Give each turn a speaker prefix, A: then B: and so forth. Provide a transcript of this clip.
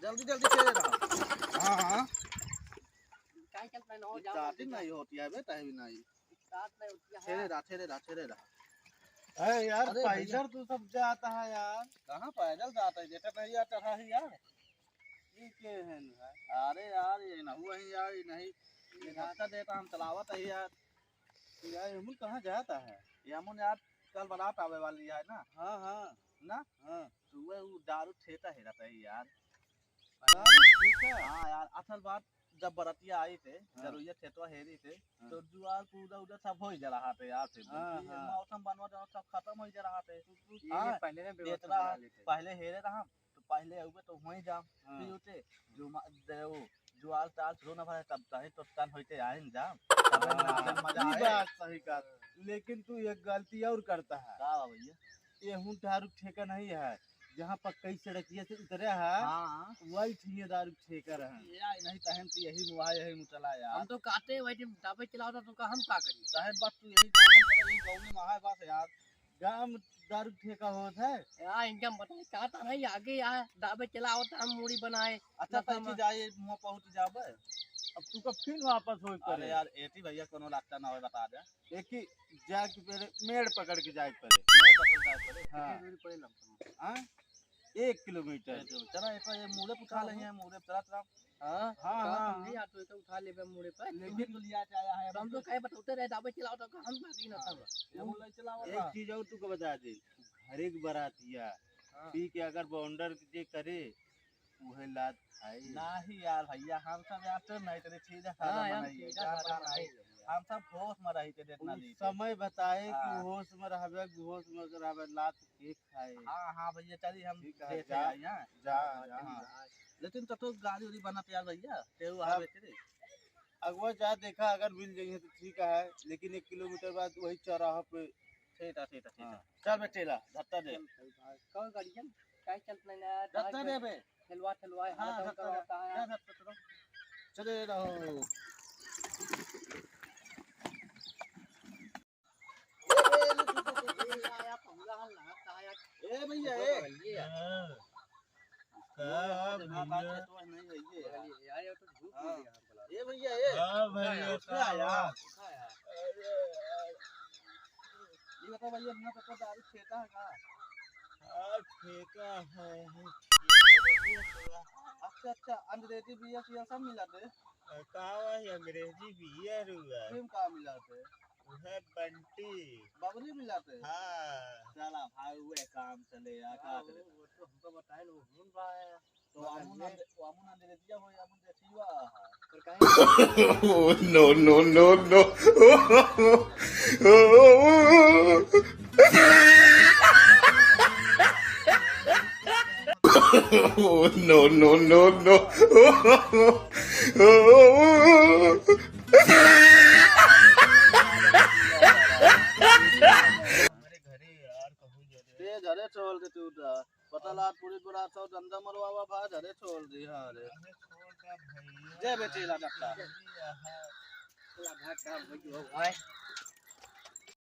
A: जल्दी जल्दी ठेले रहा। हाँ हाँ
B: काय चलता न हो जाओ
A: स्टार्टिंग नहीं होती है बेटा भी नहीं
B: स्टार्ट नहीं होती है
A: ठेले रहा।
C: अरे यार
A: अरे
C: पैदल तू सब जाता है यार।
A: कहाँ पैदल जाता है जेठा नहीं आता रहा है यार।
C: ये के है
A: अरे यार ये ना हुआ ही यार, ये नहीं ये रास्ता देता हम चलावत है यार।
C: यार हम कहाँ जाता है?
A: ये हम यार कल बारात आवे वाली है ना।
C: हाँ हाँ
A: ना
C: हाँ
A: तो वो दारू ठेता है रहता है यार।
C: दारू ठीक है।
A: हाँ यार असल बात जब बरातिया आई थे
C: हाँ।
A: जरूर ये ठेतवा हेरी थे
C: हाँ।
A: तो जुआर पूरा उधर सब हो जा रहा था यार। फिर
C: हाँ,
A: ये
C: हाँ।
A: मौसम बनवा जो सब खत्म हो जा रहा था।
B: ये पहले ने
A: इतना
B: व्यवस्था बना ली थी
A: पहले हेरे रहा तो पहले हुए तो वहीं जाम
C: हाँ।
A: फिर उठे जो जुआर ताल शुरू ना भरे तब तही तो तन होते आए न जाम मजा
C: ये
A: आए।
C: बात सही का। लेकिन तू एक गलती और करता है।
A: का भैया
C: ये हूँ दारू ठेका नहीं है। जहाँ पर कई सड़किया से उतरे है
A: हाँ
C: वही ठिए दारू ठेकर है।
A: ये आई नहीं तहन तो यही मुहा यही मुचला यार।
B: हम तो कहते वैसे दाबे चलाओ तो हम का करी
A: तहन बात तू यही गाँव में महा बस यार।
C: गाँव में दारू ठेका होता है।
B: यार इनका बताए कहता नहीं आगे यार दाबे चलाओ तो हम मूड़ी बनाए
A: अच्छा पैसे जाए मुँह पहुँच जाबे।
C: अब तू कब फिर वापस हो
A: अरे
C: करे
A: यार एती भैया कोनो लागता ना हो बता दे।
C: एक ही जाके पहले मेड़ पकड़ के जाए पड़े।
A: मैं बता जाए पड़े।
C: हाँ
B: दूरी पड़े लगता
C: हाँ 1 किलोमीटर।
A: चला एक ये मूले उठा ले हैं मूले चला चला।
B: हां
C: हाँ,
B: हां
C: हाँ,
B: नहीं आते तो उठा लेबे मूड़ी पर
A: लेकिन तो लिया आया है
B: हम तो कहे बताते रहे दाबे चलाओ तो हम बाकी ना सब
A: ये मूले चलावा
C: एक चीज और तुमको बता दे। हर एक बरातिया पी के अगर बाउंडर जे करे वह लात खाए।
A: नहीं यार भैया हम सब यार तो नहीं तेरे चीज है
B: हां यार
A: बनाइए
B: सीधा साधा नहीं
A: हम सब होश में रही थे इतना
C: उस
A: नहीं।
C: समय बताए कि
A: हाँ।
C: होश में रहबे होश में रहबे लात के खाए।
A: हाँ हाँ भैया चलिए हम
C: ठीक है,
A: देख
C: जा।
A: आए हैं।
C: जा
A: हाँ। लेकिन तो गाड़ी उड़ी बना यार भैया तेरू
C: हाँ।
A: आवे तेरे।
C: अगवा जा देखा अगर मिल जाएंगे तो ठीक है लेकिन 1 किलोमीटर बाद वही चौराहा पे।
A: ठीक है ठीक है ठीक है।
C: हाँ।
A: चल बेटेला धत्ता दे।
B: कौन गाड़ियां काय चलते ना
A: धत्ता दे बे।
B: खिलवा
A: हाँ
B: हाथ
A: धत्ता
B: करवाता
A: दे।
B: है
A: धत्ता चलो चले रहो।
B: आया पूरा हल लगता है
A: ए भैया ए नहीं भैया
B: यार ये तो झूठ
A: हाँ।
B: बोल दिया हम बोला
A: ए भैया ए
C: हाँ भैया
A: क्या यार
B: खाया
A: ये बता भैया अपना तो दारू ठेका है का।
C: ठेका है
A: अच्छा अच्छा अंग्रेजी बियर सियर सब मिलाते
C: कहा अंग्रेजी बियर हुआ
A: क्रीम का मिलाते
C: है बंटी।
A: बबली मिलाते।
C: हाँ
A: चला भाई हुए काम चले यार का करे
B: वो तो हमको बताए लो हुन रहा है
A: तो अमुन अंग्रेजिया हो अमुन देखिवा
B: पर कहीं
D: Oh no no no no! Oh no no no no!
C: हमारे घरे यार कहूँ
A: ते घरे छोड़ दे तू पता ला पूरी बुरा तो दंदा मरवावा भा घरे छोड़ दी हां रे
C: भैया
A: जय बेटी ला डक्का
B: ला भाग का भाई हो भाई